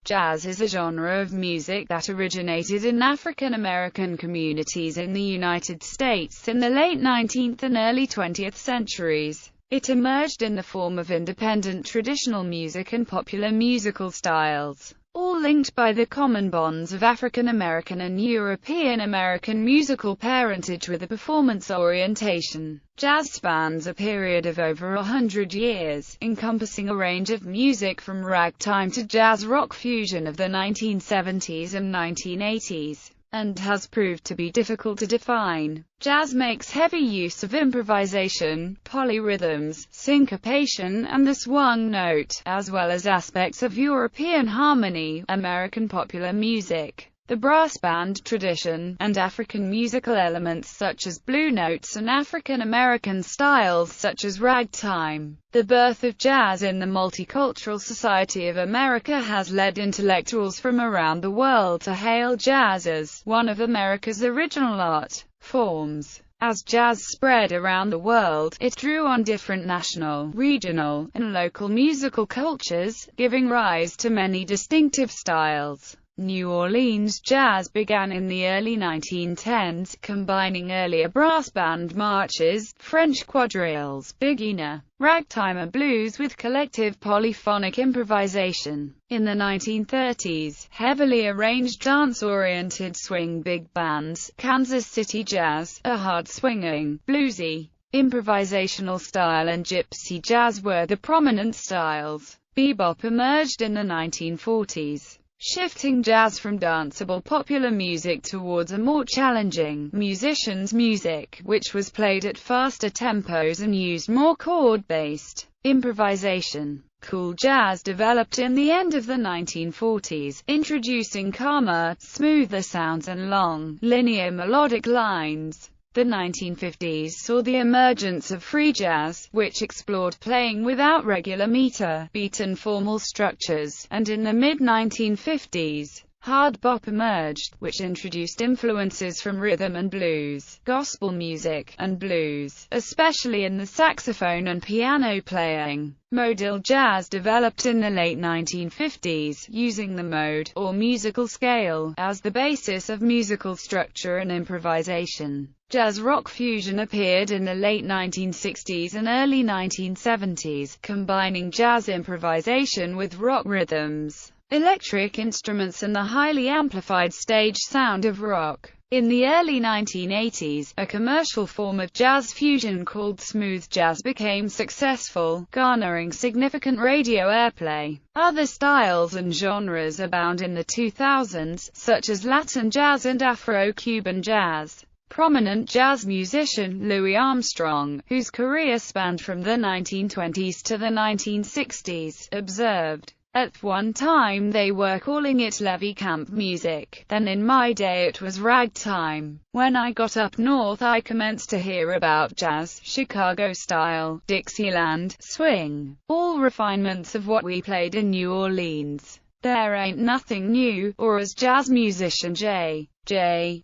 Jazz is a genre of music that originated in African American communities in the United States in the late 19th and early 20th centuries. It emerged in the form of independent traditional music and popular musical styles, all linked by the common bonds of African American and European American musical parentage with a performance orientation. Jazz spans a period of over 100 years, encompassing a range of music from ragtime to jazz rock fusion of the 1970s and 1980s, and has proved to be difficult to define. Jazz makes heavy use of improvisation, polyrhythms, syncopation, and the swung note, as well as aspects of European harmony, American popular music, the brass band tradition, and African musical elements such as blue notes and African American styles such as ragtime. The birth of jazz in the multicultural society of America has led intellectuals from around the world to hail jazz as one of America's original art forms. As jazz spread around the world, it drew on different national, regional, and local musical cultures, giving rise to many distinctive styles. New Orleans jazz began in the early 1910s, combining earlier brass band marches, French quadrilles, beginner, ragtime and blues with collective polyphonic improvisation. In the 1930s, heavily arranged dance-oriented swing big bands, Kansas City jazz, a hard-swinging, bluesy, improvisational style, and gypsy jazz were the prominent styles. Bebop emerged in the 1940s, shifting jazz from danceable popular music towards a more challenging, musician's music, which was played at faster tempos and used more chord-based improvisation. Cool jazz developed in the end of the 1940s, introducing calmer, smoother sounds and long, linear melodic lines. The 1950s saw the emergence of free jazz, which explored playing without regular meter, beat and formal structures, and in the mid-1950s, hard bop emerged, which introduced influences from rhythm and blues, gospel music, and blues, especially in the saxophone and piano playing. Modal jazz developed in the late 1950s, using the mode, or musical scale, as the basis of musical structure and improvisation. Jazz rock fusion appeared in the late 1960s and early 1970s, combining jazz improvisation with rock rhythms, electric instruments and the highly amplified stage sound of rock. In the early 1980s, a commercial form of jazz fusion called smooth jazz became successful, garnering significant radio airplay. Other styles and genres abound in the 2000s, such as Latin jazz and Afro-Cuban jazz. Prominent jazz musician Louis Armstrong, whose career spanned from the 1920s to the 1960s, observed, "At one time they were calling it levee camp music, then in my day it was ragtime. When I got up north I commenced to hear about jazz, Chicago style, Dixieland, swing, all refinements of what we played in New Orleans. There ain't nothing new," or as jazz musician J.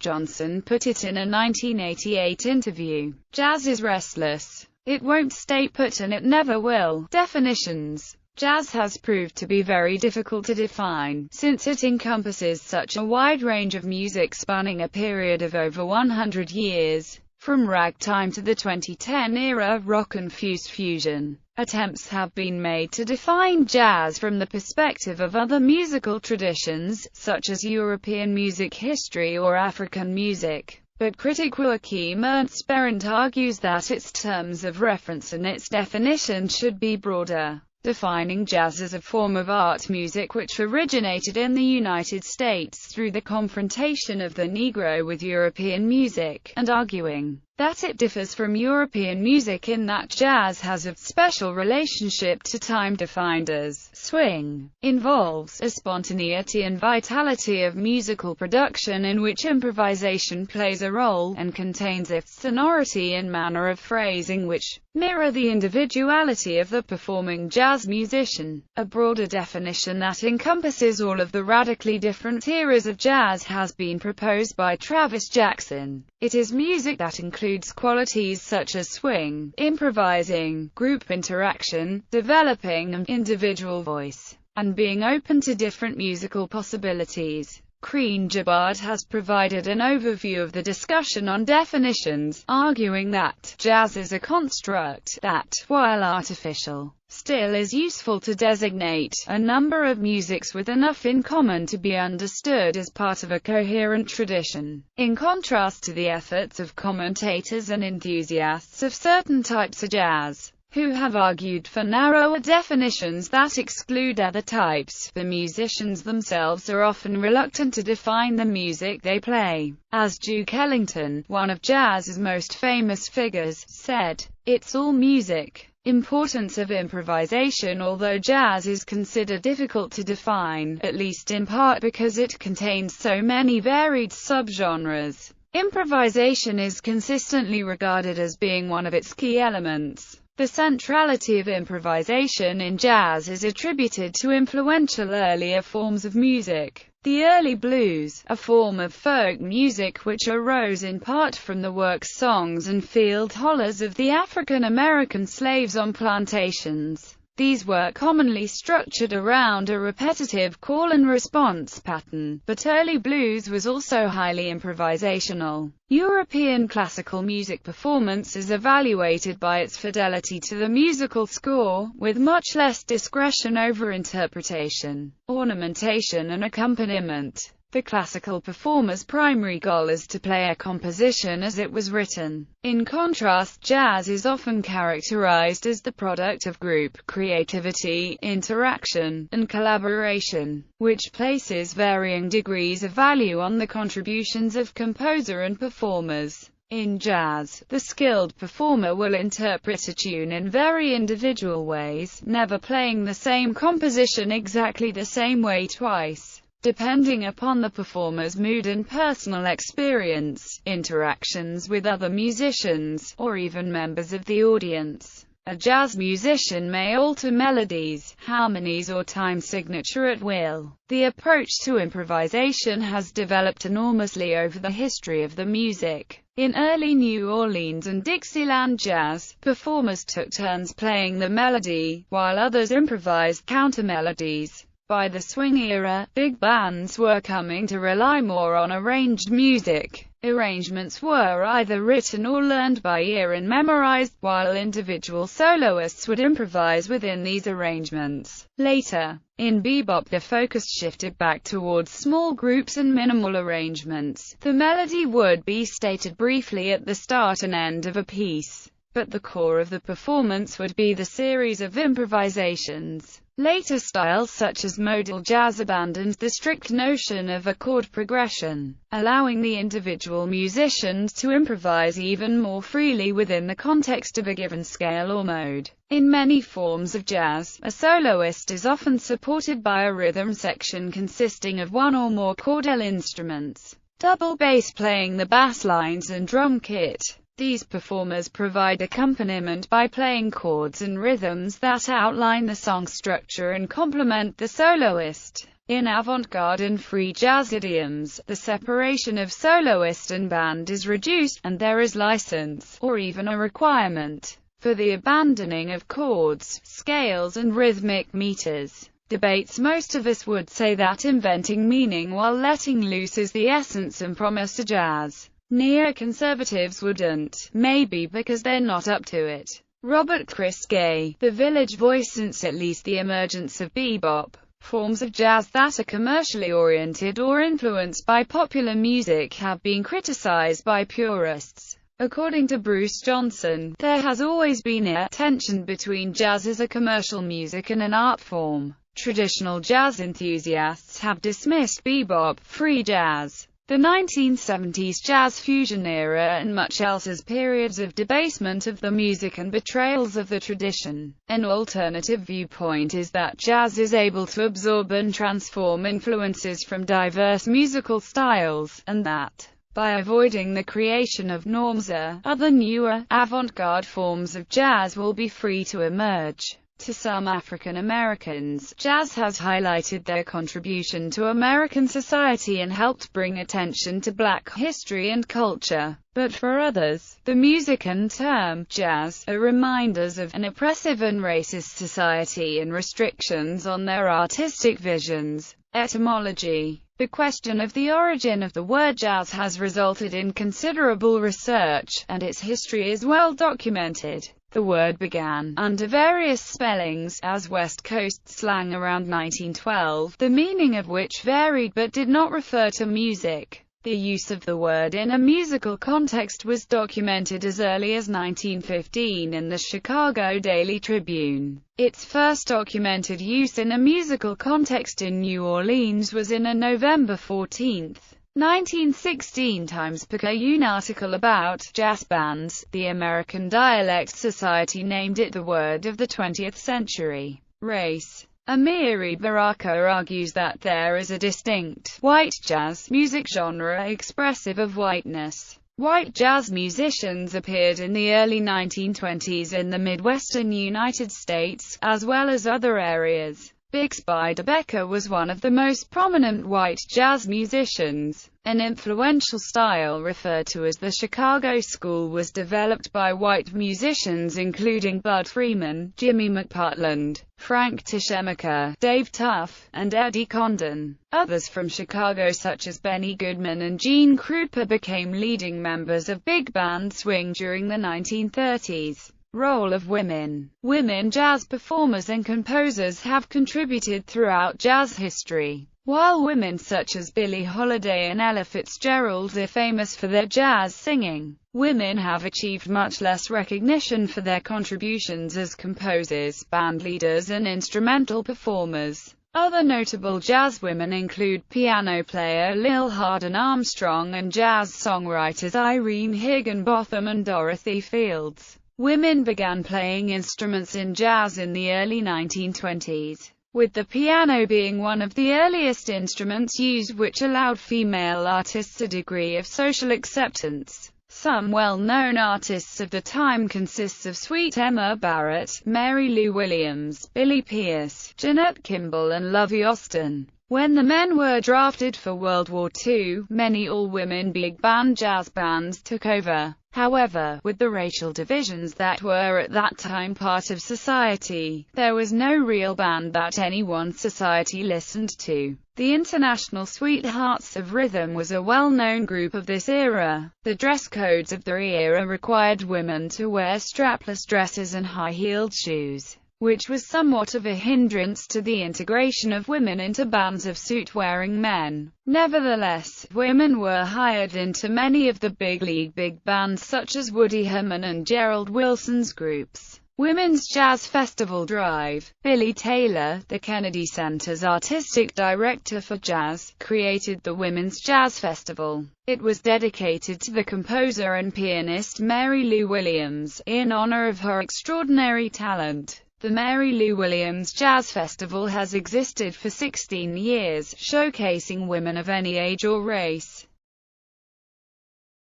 Johnson put it in a 1988 interview, "Jazz is restless. It won't stay put and it never will." Definitions. Jazz has proved to be very difficult to define, since it encompasses such a wide range of music spanning a period of over 100 years, from ragtime to the 2010 era rock and fusion. Attempts have been made to define jazz from the perspective of other musical traditions, such as European music history or African music, but critic Joachim Ernst Berendt argues that its terms of reference and its definition should be broader, defining jazz as a form of art music which originated in the United States through the confrontation of the Negro with European music, and arguing that it differs from European music in that jazz has a special relationship to time defined as swing, involves a spontaneity and vitality of musical production in which improvisation plays a role, and contains a sonority and manner of phrasing which mirror the individuality of the performing jazz musician. A broader definition that encompasses all of the radically different eras of jazz has been proposed by Travis Jackson. It is music that includes qualities such as swing, improvising, group interaction, developing an individual voice, and being open to different musical possibilities. Jabard has provided an overview of the discussion on definitions, arguing that jazz is a construct that, while artificial, still is useful to designate a number of musics with enough in common to be understood as part of a coherent tradition. In contrast to the efforts of commentators and enthusiasts of certain types of jazz, who have argued for narrower definitions that exclude other types, the musicians themselves are often reluctant to define the music they play. As Duke Ellington, one of jazz's most famous figures, said, "It's all music." Importance of improvisation. Although jazz is considered difficult to define, at least in part because it contains so many varied subgenres, improvisation is consistently regarded as being one of its key elements. The centrality of improvisation in jazz is attributed to influential earlier forms of music. The early blues, a form of folk music which arose in part from the works, songs and field hollers of the African American slaves on plantations. These were commonly structured around a repetitive call-and-response pattern, but early blues was also highly improvisational. European classical music performance is evaluated by its fidelity to the musical score, with much less discretion over interpretation, ornamentation and accompaniment. The classical performer's primary goal is to play a composition as it was written. In contrast, jazz is often characterized as the product of group creativity, interaction, and collaboration, which places varying degrees of value on the contributions of composer and performers. In jazz, the skilled performer will interpret a tune in very individual ways, never playing the same composition exactly the same way twice. Depending upon the performer's mood and personal experience, interactions with other musicians, or even members of the audience, a jazz musician may alter melodies, harmonies or time signature at will. The approach to improvisation has developed enormously over the history of the music. In early New Orleans and Dixieland jazz, performers took turns playing the melody, while others improvised counter-melodies. By the swing era, big bands were coming to rely more on arranged music. Arrangements were either written or learned by ear and memorized, while individual soloists would improvise within these arrangements. Later, in bebop, the focus shifted back towards small groups and minimal arrangements. The melody would be stated briefly at the start and end of a piece, but the core of the performance would be the series of improvisations. Later styles such as modal jazz abandoned the strict notion of a chord progression, allowing the individual musicians to improvise even more freely within the context of a given scale or mode. In many forms of jazz, a soloist is often supported by a rhythm section consisting of one or more chordal instruments, double bass playing the bass lines and drum kit. These performers provide accompaniment by playing chords and rhythms that outline the song structure and complement the soloist. In avant-garde and free jazz idioms, the separation of soloist and band is reduced, and there is license, or even a requirement, for the abandoning of chords, scales and rhythmic meters. Debates. Most of us would say that inventing meaning while letting loose is the essence and promise of jazz. Neoconservatives wouldn't, maybe because they're not up to it. Robert Chris Gay, The Village Voice. Since at least the emergence of bebop, forms of jazz that are commercially oriented or influenced by popular music have been criticized by purists. According to Bruce Johnson, there has always been a tension between jazz as a commercial music and an art form. Traditional jazz enthusiasts have dismissed bebop, free jazz, the 1970s jazz fusion era and much else as periods of debasement of the music and betrayals of the tradition. An alternative viewpoint is that jazz is able to absorb and transform influences from diverse musical styles, and that, by avoiding the creation of norms, other newer, avant-garde forms of jazz will be free to emerge. To some African Americans, jazz has highlighted their contribution to American society and helped bring attention to Black history and culture. But for others, the music and term jazz are reminders of an oppressive and racist society and restrictions on their artistic visions. Etymology. The question of the origin of the word jazz has resulted in considerable research, and its history is well documented. The word began, under various spellings, as West Coast slang around 1912, the meaning of which varied but did not refer to music. The use of the word in a musical context was documented as early as 1915 in the Chicago Daily Tribune. Its first documented use in a musical context in New Orleans was in a November 14, 1916 Times-Picayune article about jazz bands. The American Dialect Society named it the word of the 20th century. Race. Amiri Baraka argues that there is a distinct, white jazz music genre expressive of whiteness. White jazz musicians appeared in the early 1920s in the Midwestern United States, as well as other areas. Bixby DeBecker was one of the most prominent white jazz musicians. An influential style referred to as the Chicago School was developed by white musicians including Bud Freeman, Jimmy McPartland, Frank Tischemacher, Dave Tuff, and Eddie Condon. Others from Chicago such as Benny Goodman and Gene Krupa became leading members of big band swing during the 1930s. Role of women. Women jazz performers and composers have contributed throughout jazz history. While women such as Billie Holiday and Ella Fitzgerald are famous for their jazz singing, women have achieved much less recognition for their contributions as composers, band leaders and instrumental performers. Other notable jazz women include piano player Lil Hardin Armstrong and jazz songwriters Irene Higginbotham and Dorothy Fields. Women began playing instruments in jazz in the early 1920s, with the piano being one of the earliest instruments used, which allowed female artists a degree of social acceptance. Some well-known artists of the time consists of Sweet Emma Barrett, Mary Lou Williams, Billy Pierce, Jeanette Kimball and Lovey Austin. When the men were drafted for World War II, many all-women big band jazz bands took over. However, with the racial divisions that were at that time part of society, there was no real band that any one society listened to. The International Sweethearts of Rhythm was a well-known group of this era. The dress codes of the era required women to wear strapless dresses and high-heeled shoes, which was somewhat of a hindrance to the integration of women into bands of suit-wearing men. Nevertheless, women were hired into many of the big league big bands such as Woody Herman and Gerald Wilson's groups. Women's Jazz Festival Drive. Billy Taylor, the Kennedy Center's artistic director for jazz, created the Women's Jazz Festival. It was dedicated to the composer and pianist Mary Lou Williams, in honor of her extraordinary talent. The Mary Lou Williams Jazz Festival has existed for 16 years, showcasing women of any age or race.